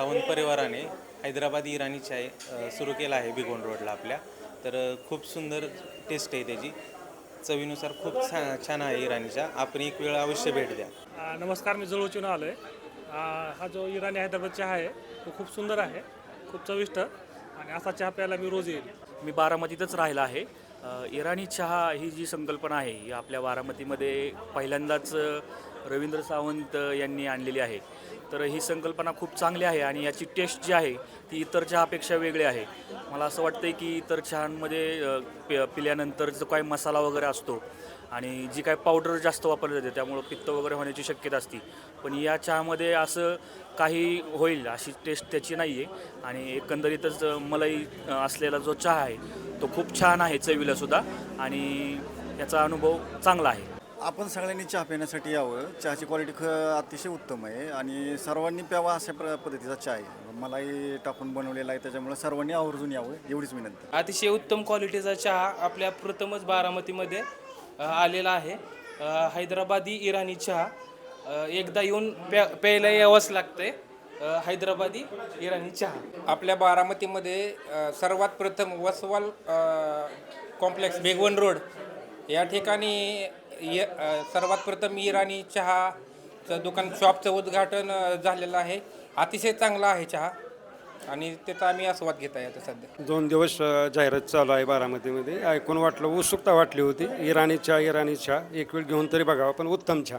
सावंत परिवाराने हैदराबादी इराणी चाय सुरू केला आहे भिगवण रोडला आपल्या. तर खूप सुंदर टेस्ट आहे त्याची. चवीनुसार खूप छान आहे इराणी चहा. आपण एक वेळ अवश्य भेट द्या. नमस्कार, मी जळूचून आलो आहे. हा जो इराणी हैदराबाद चहा आहे तो खूप सुंदर आहे, खूप चविष्ट, आणि असा चहा प्यायला मी रोज येईल. मी बारामतीतच राहिला आहे. इराणी चहा ही जी संकल्पना आहे ही आपल्या बारामतीमध्ये पहिल्यांदाच रवींद्र सावंत यांनी आणलेली आहे. तर ही संकल्पना खूप चांगली आहे आणि याची टेस्ट जी आहे ती इतर चहापेक्षा वेगळी आहे. मला असं वाटतं आहे की इतर चहांमध्ये पिल्यानंतर जो काही मसाला वगैरे असतो आणि जी काही पावडर जास्त वापरली जाते त्यामुळं पित्त वगैरे होण्याची शक्यता असते. पण या चहामध्ये असं काही होईल अशी टेस्ट त्याची नाही आहे. आणि एकंदरीतच मलाई असलेला जो चहा आहे तो खूप छान आहे चवीलासुद्धा, आणि याचा अनुभव चांगला आहे. आपण सगळ्यांनी चहा पिण्यासाठी यावं. चहाची क्वालिटी अतिशय उत्तम आहे आणि सर्वांनी प्यावा अशा पद्धतीचा चहा आहे. मलाई टाकून बनवलेला आहे, त्याच्यामुळे सर्वांनी आवर्जून यावं एवढीच विनंती. अतिशय उत्तम क्वालिटीचा चहा आपल्या प्रथमच बारामतीमध्ये आलेला आहे. हैदराबादी इराणी चहा एकदा येऊन प्यायला यावंच लागतंय. हैदराबादी इराणी चहा आपल्या बारामतीमध्ये सर्वात प्रथम वसवाल कॉम्प्लेक्स बेगवन रोड या ठिकाणी सर्वात प्रथम इराणी चहाचं दुकान शॉपचं उद्घाटन झालेलं आहे. अतिशय चांगला आहे चहा आणि त्याचा आम्ही आस्वाद घेत आहे आता सध्या. 2 दिवस जाहिरात चालू आहे बारामतीमध्ये. ऐकून वाटलं, उत्सुकता वाटली होती. इराणी चहा एक वेळ घेऊन तरी बघावा, पण उत्तम चहा.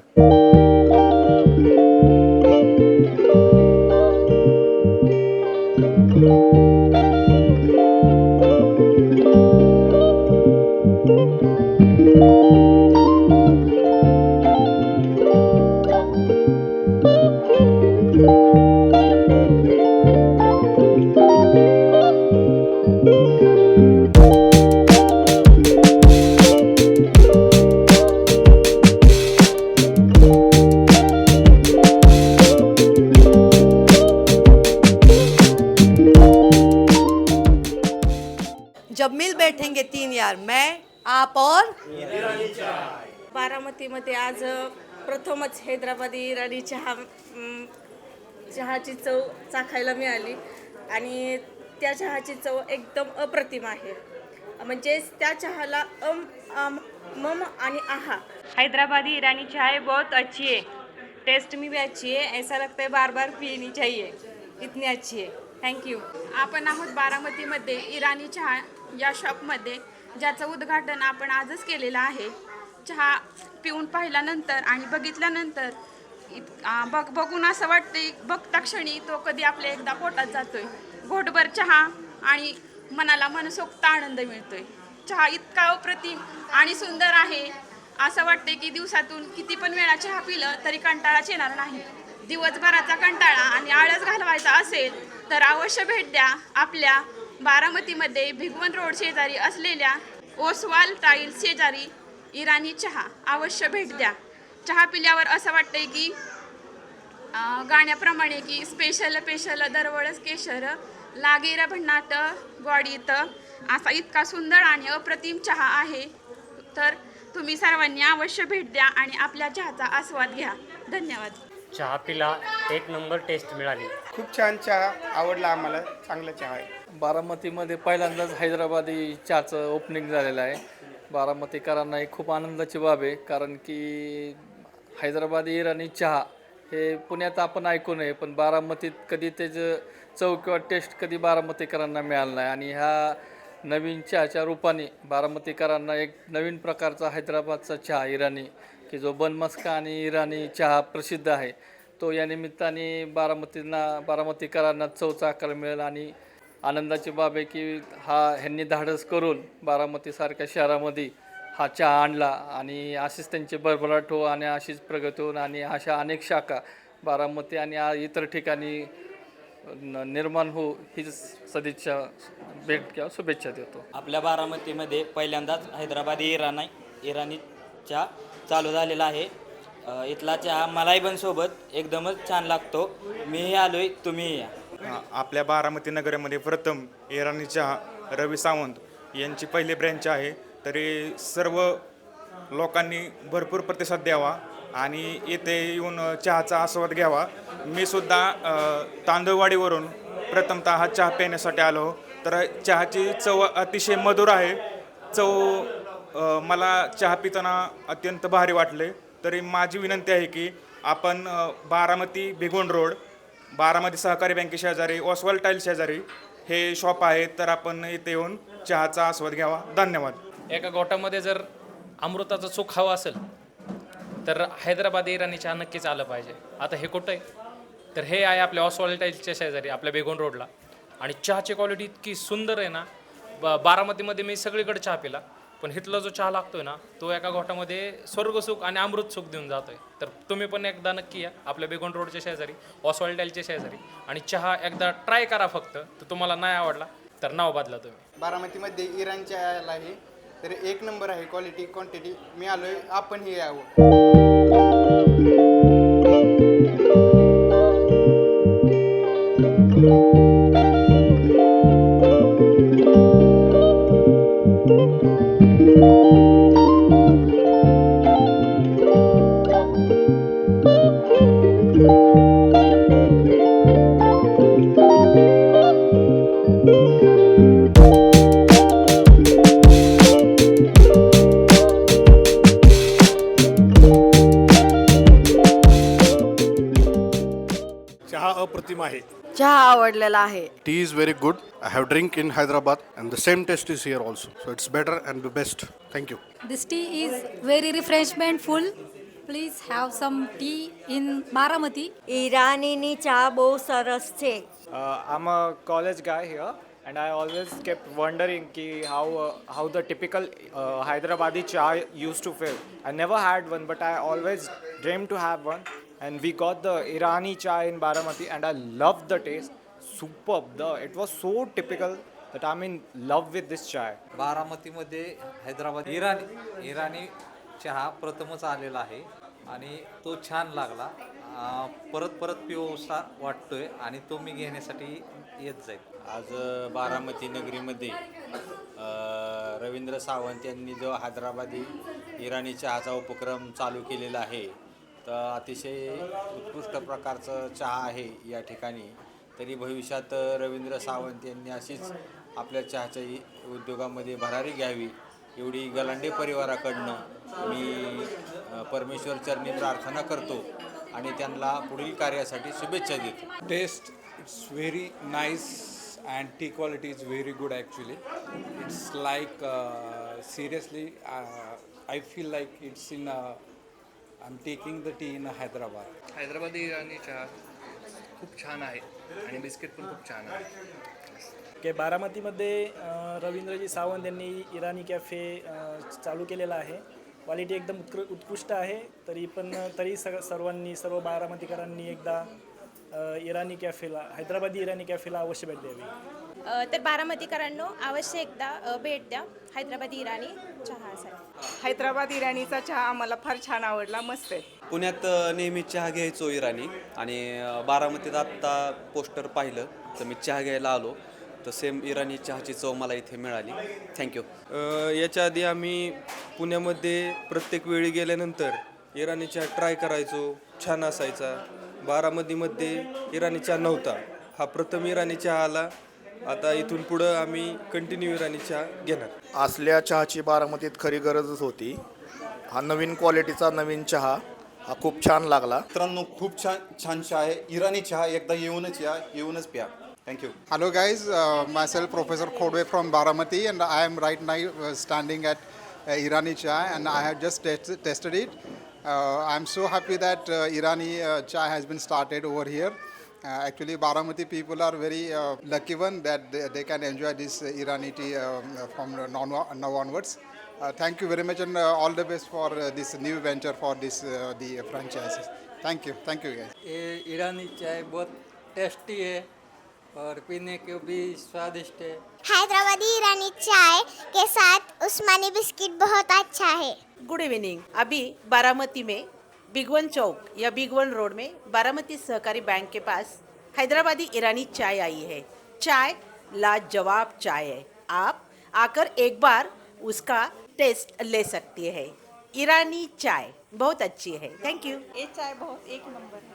जब मिल बैठेंगे 3 यार, मैं आप और बारामतीमध्ये आज प्रथमच हैदराबादी इराणी चहाची चव चाखायला मिळाली आणि त्या चहाची चव एकदम अप्रतिम आहे. म्हणजेच त्या चहाला मम आणि आहा. हैदराबादी ईरानी चाय बहुत अच्छी है, टेस्ट में भी अच्छी है, ऐसा लगता है बार बार पीनी चाहिए, इतनी अच्छी है. थँक्यू. आपण आहोत बारामतीमध्ये इराणी चहा या शॉपमध्ये, ज्याचं उद्घाटन आपण आजच केलेलं आहे. चहा पिऊन पाहिल्यानंतर आणि बघितल्यानंतर बघून असं वाटते, बघता क्षणी तो कधी आपल्या एकदा पोटात जातोय. घोटभर चहा आणि मनाला मनसोक्त आनंद मिळतोय. चहा इतका अप्रतिम आणि सुंदर आहे, असं वाटते की दिवसातून किती पण वेळा चहा पिलं तरी कंटाळाच येणार नाही. दिवसभराचा कंटाळा आणि आळस घालवायचा असेल तर अवश्य भेट द्या आपल्या बारामतीमध्ये भिगवण रोड शेजारी असलेल्या ओसवाल टाईल शेजारी इराणी चहा. अवश्य भेट द्या. चहा पिल्यावर असं वाटतंय की गाण्याप्रमाणे की स्पेशल दरवळच केशर लागेर भन्नाट गोडीत, असा इतका सुंदर आणि अप्रतिम चहा आहे. तर तुम्ही सर्वांनी अवश्य भेट द्या आणि आपल्या चहाचा आस्वाद घ्या. धन्यवाद. चहा पिला, एक नंबर टेस्ट मिळाली. खूप छान चहा आवडला आम्हाला, चांगला चहा आहे. बारामतीमध्ये पहिल्यांदाच हैदराबादी चहाचं ओपनिंग झालेलं आहे. बारामतीकरांना एक खूप आनंदाची बाब आहे, कारण की हैदराबादी इराणी चहा हे पुण्यात आपण ऐकू नये, पण बारामतीत कधी त्याचं चव किंवा टेस्ट कधी बारामतीकरांना मिळालं नाही. आणि ह्या नवीन चहाच्या रूपाने बारामतीकरांना एक नवीन प्रकारचा हैदराबादचा चहा इराणी, की जो बनमस्का आणि इराणी चहा प्रसिद्ध आहे, तो या निमित्ताने बारामतीकरांना चव चाकायला मिळेल. आणि आनंदाची बाब आहे की ह्यांनी धाडस करून बारामतीसारख्या शहरामध्ये हा चहा आणला आणि अशीच त्यांची भरभराट हो आणि अशीच प्रगती होऊन आणि अशा अनेक शाखा बारामती आणि इतर ठिकाणी निर्माण हो, हीच सदिच्छा भेट किंवा शुभेच्छा देतो. आपल्या बारामतीमध्ये पहिल्यांदाच हैदराबादी इराणी चहा चालू झालेला आहे. इथला चहा मलाई बनसोबत एकदमच छान लागतो. मीही आलोय, तुम्हीही या. आपल्या बारामती नगरामध्ये प्रथम इराणी चहा रवी सावंत यांची पहिली ब्रँच आहे. तरी सर्व लोकांनी भरपूर प्रतिसाद द्यावा आणि येथे येऊन चहाचा आस्वाद घ्यावा. मी सुद्धा तांदूळवाडीवरून प्रथमतः हा चहा पिण्यासाठी आलो. तर चहाची चव अतिशय मधुर आहे. मला चहा पिताना अत्यंत भारी वाटले. तरी माझी विनंती आहे की आपण बारामती भिगवण रोड, बारामती सहकारी बँके शेजारी, ऑस्वाल टाईल शेजारी हे शॉप आहे. तर आपण इथे येऊन चहाचा आस्वाद घ्यावा. धन्यवाद. एका गोठ्यामध्ये जर अमृताचं चूक हवं असेल तर हैदराबादी इराणी चहा नक्कीच आलं पाहिजे. आता हे कुठं आहे तर हे आहे आपल्या ऑस्वाल टाईलच्या शेजारी आपल्या बेगोन रोडला. आणि चहाची क्वालिटी इतकी सुंदर आहे ना. बारामतीमध्ये मी सगळीकडे चहा पिला, पण इथला जो चहा लागतोय ना तो एका घोटामध्ये स्वर्गसुख आणि अमृत सुख देऊन जातोय. तर तुम्ही पण एकदा नक्की या आपल्या बेगोन रोडच्या शेजारी, ऑस्वाल टाईलच्या शेजारी, आणि चहा एकदा ट्राय करा. फक्त तर तुम्हाला नाही आवडला तर नाव बदला तुम्ही. बारामतीमध्ये इराण चहा आहे, तर 1 नंबर आहे. क्वालिटी क्वांटिटी मी आलोय, आपणही यावं. अप्रतिम आहे. चहा आवडलेला आहे. Tea is very good. I have drink in Hyderabad and the same taste is here also. So it's better and the best. Thank you. This tea is very refreshmentful. Please have some tea in Baramati. ઈરાનીની ચા બહુ સરસ છે. I'm a college guy here and I always kept wondering ki how the typical Hyderabadi chai used to feel. I never had one but I always dreamed to have one. And we got the Irani chai in Baramati and I loved the taste. Superb. It was so typical that I'm in love with this chai. बारामतीमध्ये Hyderabad Irani चहा प्रथमच आलेला आहे आणि तो छान लागला. परत परत पिऊसा वाटतोय आणि तो मी घेण्यासाठी येत जाईल. आज बारामती नगरीमध्ये रवींद्र सावंत यांनी जो हैदराबादी इराणी चहाचा उपक्रम चालू केलेला आहे, तर अतिशय उत्कृष्ट प्रकारचं चहा आहे या ठिकाणी. तरी भविष्यात रवींद्र सावंत यांनी अशीच आपल्या चहाच्या उद्योगामध्ये भरारी घ्यावी एवढी गलांडे परिवाराकडनं मी परमेश्वर चरणी प्रार्थना करतो आणि त्यांना पुढील कार्यासाठी शुभेच्छा देतो. Taste it's very nice and tea quality is very good actually. It's like seriously I feel like it's in I'm taking the tea in Hyderabad. Hyderabadi Irani चहा खूप छान आहे आणि बिस्किट पण खूप छान आहे. की बारामतीमध्ये रवींद्रजी सावंत यांनी इराणी कॅफे चालू केलेला आहे. क्वालिटी एकदम उत्कृष्ट आहे. तरी सर्व बारामतीकरांनी एकदा इराणी कॅफेला, हैदराबादी इराणी कॅफेला अवश्य भेट द्यावी. तर बारामतीकरांनो अवश्य एकदा भेट द्या हैदराबादी इराणी चहासाठी. हैदराबाद इराणीचा चहा आम्हाला फार छान आवडला, मस्त आहे. पुण्यात नेहमी चहा घ्यायचो इराणी आणि बारामतीत आत्ता पोस्टर पाहिलं तर मी चहा घ्यायला आलो, तर सेम इराणी चहाची चव मला इथे मिळाली. थँक्यू. याच्या आधी आम्ही पुण्यामध्ये प्रत्येक वेळी गेल्यानंतर इराणी चहा ट्राय करायचो, छान असायचा. बारामतीमध्ये इराणी चहा नव्हता, हा प्रथम इराणी चहा आला. आता इथून पुढं आम्ही कंटिन्यू इराणी चहा घेणार. असल्या चहाची बारामतीत खरी गरजच होती. हा नवीन क्वालिटीचा नवीन चहा हा खूप छान लागला. मित्रांनो, खूप छान चहा आहे. इराणी चहा एकदा येऊनच प्या. Thank you. Hello guys, myself Professor Khodwe from Baramati and I am right now standing at Irani chai and I have just tested it. I am so happy that Irani chai has been started over here. Actually Baramati people are very lucky one that they can enjoy this Irani tea from now onwards. Thank you very much and all the best for this new venture for this the franchises. Thank you guys. ये ईरानी चाय बहुत tasty है और पीने के भी स्वादिष्ट है. हैदराबादी ईरानी चाय के साथ उस्मानी biscuit बहुत अच्छा है. Good evening. अभी बारामती में बिगवन चौक या बिगवन रोड में बारामती सहकारी बैंक के पास हैदराबादी ईरानी चाय आई है. चाय लाजवाब चाय है. आप आकर एक बार उसका टेस्ट ले सकते हैं. ईरानी चाय बहुत अच्छी है। Thank you. ये चाय बहुत एक नंबर है।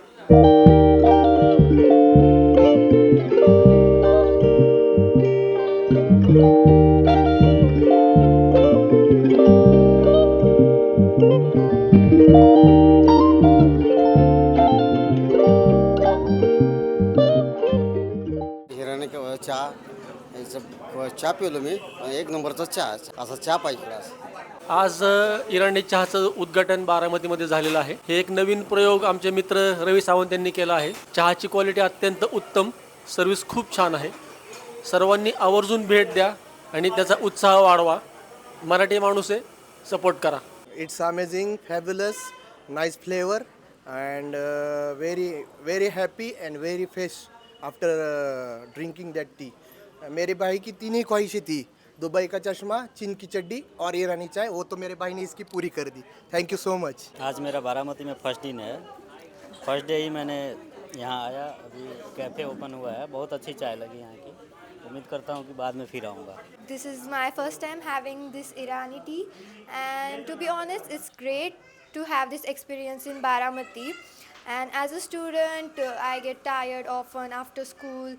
हिराने चहा चहा पिलो मी एक नंबरचा चहा असा चहा पाहिजे आज इराणी चहाचं उद्घाटन बारामतीमध्ये झालेलं आहे। हे एक नवीन प्रयोग आमचे मित्र रवी सावंत यांनी केला आहे। चहाची क्वालिटी अत्यंत उत्तम, सर्व्हिस खूप छान आहे। सर्वांनी आवर्जून भेट द्या आणि त्याचा उत्साह वाढवा। मराठी माणूस आहे, सपोर्ट करा। It's amazing, fabulous, nice flavor, and very happy and very fresh after drinking that tea. मेरे भाई की तीन ही ख्वाहिशें थी, दुबई का चश्मा, चीन की चड्डी और ईरानी चाय, वो तो मेरे भाई ने इसकी पूरी कर दी। Thank you so much. आज मेरा बारामती में फर्स्ट दिन है। फर्स्ट डे ही मैंने यहाँ आया, अभी कैफ़े ओपन हुआ है, बहुत अच्छी चाय लगी यहाँ की। उम्मीद करता हूँ कि बाद में फिर आऊँगा। This is my first time having this Irani tea, and to be honest, it's great to have this experience in Baramati. And as a student, I get tired often after school,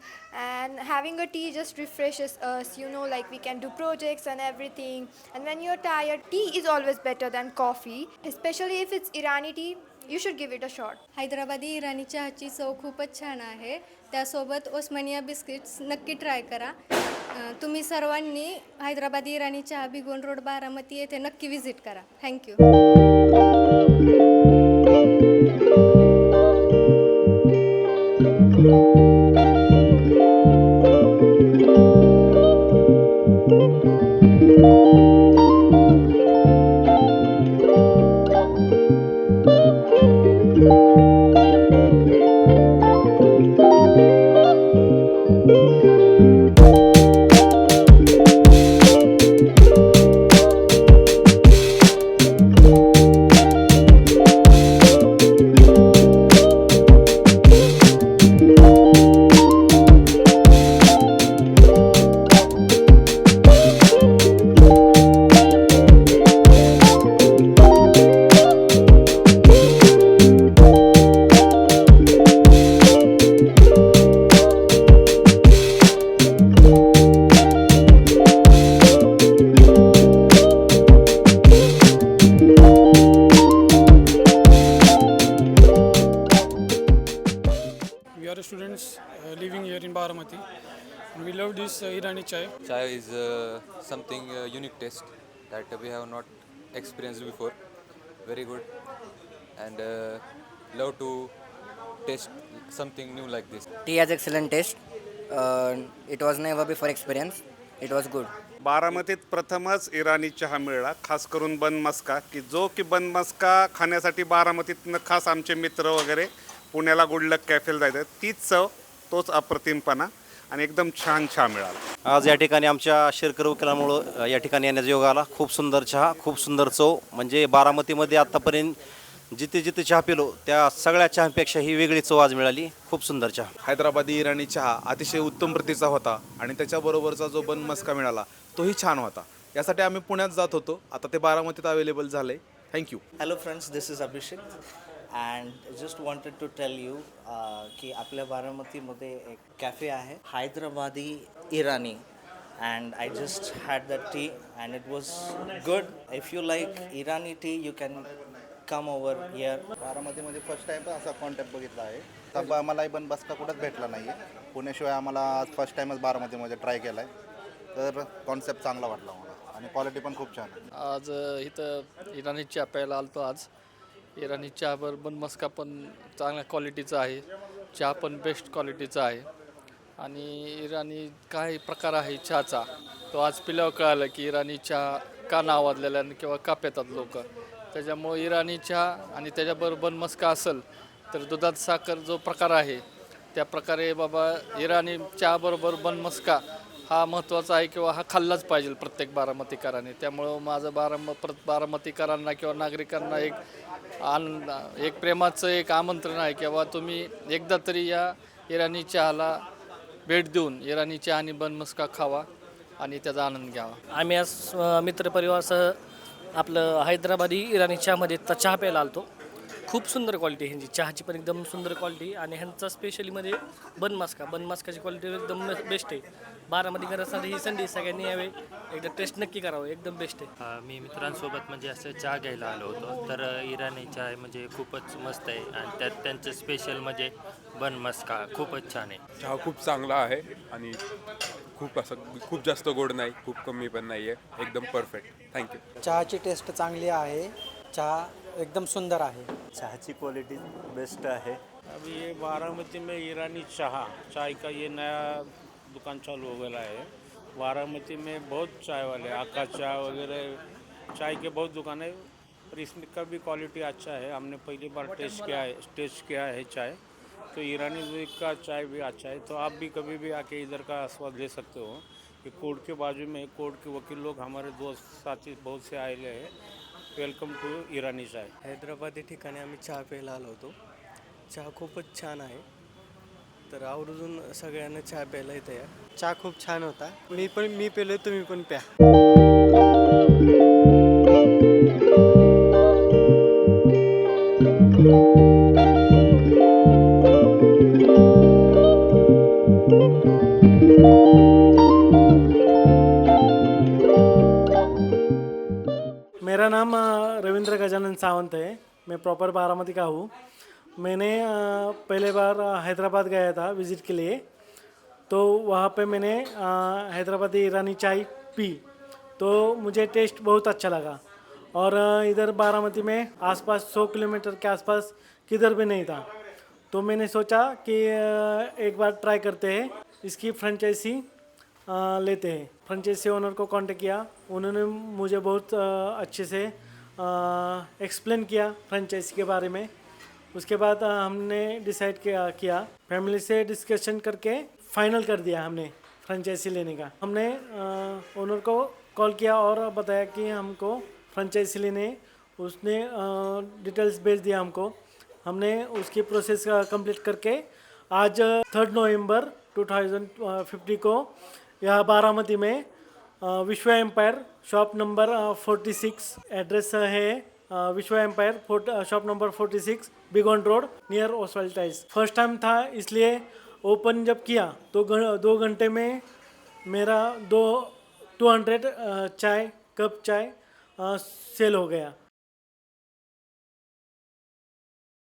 and having a tea just refreshes us, you know, like we can do projects and everything. And when you're tired, tea is always better than coffee, especially if it's Irani tea. You should give it a shot. Hyderabadi Irani चहाची चव खूपच छान आहे। त्यासोबत Osmania biscuits नक्की try करा। तुम्ही सर्वांनी हैदराबादी इराणी चहा भिगवण रोड बारामती येथे नक्की विजिट करा। Thank you. We are students living here in Baramati, and we love this Irani chai. Chai is something unique taste that we have not experienced before. Very good, and love to taste something new like this. Tea has excellent taste. It was never before experience. It was good. बारामतीत प्रथमच इराणी चहा मिळाला, खास करून बन मस्का, की जो की बन मस्का खाण्यासाठी बारामतीतनं खास आमचे मित्र वगैरे पुण्याला गुडलक कॅफेला जायचं, तीच चव, तोच अप्रतिमपणा आणि एकदम छान चहा मिळाला। आज या ठिकाणी आमच्या शेरकर वकिलांमुळं या ठिकाणी येण्याचा योग आला। खूप सुंदर चहा, खूप सुंदर चव, म्हणजे बारामतीमध्ये आत्तापर्यंत जिथे जिथे चहा पिलो त्या सगळ्या चहापेक्षा ही वेगळी चव आज मिळाली। खूप सुंदर चहा। हैदराबादी इराणी चहा अतिशय उत्तम प्रतीचा होता आणि त्याच्याबरोबरचा जो बन मस्का मिळाला तोही छान होता। यासाठी आम्ही पुण्यात जात होतो, आता ते बारामतीत अवेलेबल झाले। Thank you. Hello friends, this is Abhishek and just wanted to tell you की आपल्या बारामतीमध्ये एक कॅफे आहे Hyderabadi Irani, and I just had that tea and it was good. If you like Irani tea, you can come over here. बारामतीमध्ये first time असा contact बघितला आहे, तर आम्हाला पण बसका कुठंच भेटला नाही आहे। पुण्याशिवाय आम्हाला आज फर्स्ट टाईमच बारामतीमध्ये ट्राय केला आहे, तर कॉन्सेप्ट चांगला वाटला मला आणि क्वालिटी पण खूप छान आहे। आज इथं इराणी चहा प्यायला आलतो। आज इराणी चहावर बन मस्का पण चांगल्या क्वालिटीचा आहे, चहा पण बेस्ट क्वालिटीचा आहे आणि इराणी काय प्रकार आहे चहाचा तो आज पिल्यावर कळालं की इराणी चहा का नावाजलेला आहे किंवा का पितात लोक। त्याच्यामुळे इराणी चहा आणि त्याच्याबरोबर बन मस्का असेल तर दुधात साखर जो प्रकार आहे त्या प्रकारे बाबा इराणी चहाबरोबर बन मस्का हा महत्त्वाचा आहे किंवा हा खाल्लाच पाहिजे प्रत्येक बारामतीकरांनी। त्यामुळं माझं बारामतीकरांना किंवा नागरिकांना एक प्रेमाचं एक आमंत्रण आहे किंवा तुम्ही एकदा तरी या इराणी चहाला भेट देऊन इराणी चहा आणि बन मस्का खावा आणि त्याचा आनंद घ्यावा। आम्ही आज मित्रपरिवारासह आपलं हैदराबादी इराणी चहामध्ये चहा प्यायला आलतो. खूप सुंदर क्वालिटी ह्यांची चहाची पण एकदम सुंदर क्वालिटी आणि ह्यांचा स्पेशलीमध्ये बन मस्काची क्वालिटी एकदम बेस्ट आहे. बारामती घरासाठी ही संधी सगळ्यांनी यावे एकदा टेस्ट नक्की करावं एकदम बेस्ट आहे. मी मित्रांसोबत म्हणजे असं चहा घ्यायला आलो होतो तर इराणी चहा म्हणजे खूपच मस्त आहे आणि त्यात त्यांचं स्पेशल म्हणजे बन मस्का खूपच छान आहे. चहा खूप चांगला आहे आणि खूप जास्त गोड नाही, खूप कमी पण नाही आहे, एकदम परफेक्ट. थँक्यू. चहाची टेस्ट चांगली आहे, चहा एकदम सुंदर आहे, चहा की क्वालिटी बेस्ट है. अभी ये बारामती में ईरानी चाय का ये नया दुकान चालू हो गया है. बारामती में बहुत चाय वाले आका चाय वगैरह चाय के बहुत दुकान है और इसका भी क्वालिटी अच्छा है. हमने पहली बार टेस्ट किया है चाय, तो ईरानी का चाय भी अच्छा है. तो आप भी कभी भी आके इधर का स्वाद ले सकते हो. कि कोर्ट के बाजू में कोर्ट के वकील लोग हमारे दोस्त साथी बहुत से आएले हैं. वेलकम टू इराणी चाय. हैदराबाद या ठिकाणी आम्ही चहा प्यायला आलो होतो. चहा खूपच छान आहे, तर आवर्जून सगळ्यांना चहा प्यायला येतं या. चहा खूप छान होता. मी पेलो, तुम्ही पण प्या. मेरा नाम रविंद्र गजानन सावंत है. मैं प्रॉपर बारामती का हूँ. मैंने पहले बार हैदराबाद गया था विज़िट के लिए, तो वहाँ पे मैंने हैदराबादी ईरानी चाय पी, तो मुझे टेस्ट बहुत अच्छा लगा. और इधर बारामती में आसपास 100 किलोमीटर के आसपास किधर भी नहीं था, तो मैंने सोचा कि एक बार ट्राई करते हैं, इसकी फ्रेंचाइजी लेते हैं. फ्रेंचाइजी ओनर को कांटेक्ट किया, उन्होंने मुझे बहुत अच्छे से एक्सप्लेन किया फ्रेंचाइजी के बारे में. उसके बाद हमने डिसाइड किया फैमिली से डिस्कशन करके फाइनल कर दिया हमने फ्रेंचाइजी लेने का. हमने ओनर को कॉल किया और बताया कि हमको फ्रेंचाइजी लेने. उसने डिटेल्स भेज दिया हमको. हमने उसकी प्रोसेस कंप्लीट करके आज 3 नवंबर 2050 को यहाँ बारामती में विश्व एम्पायर शॉप नंबर 46, एड्रेस है विश्व एम्पायर शॉप नंबर 46 बिगॉन road near Oswal tiles. First time था, इसलिए ओपन जब किया तो 2 घंटे में मेरा 200 कप चाय सेल हो गया.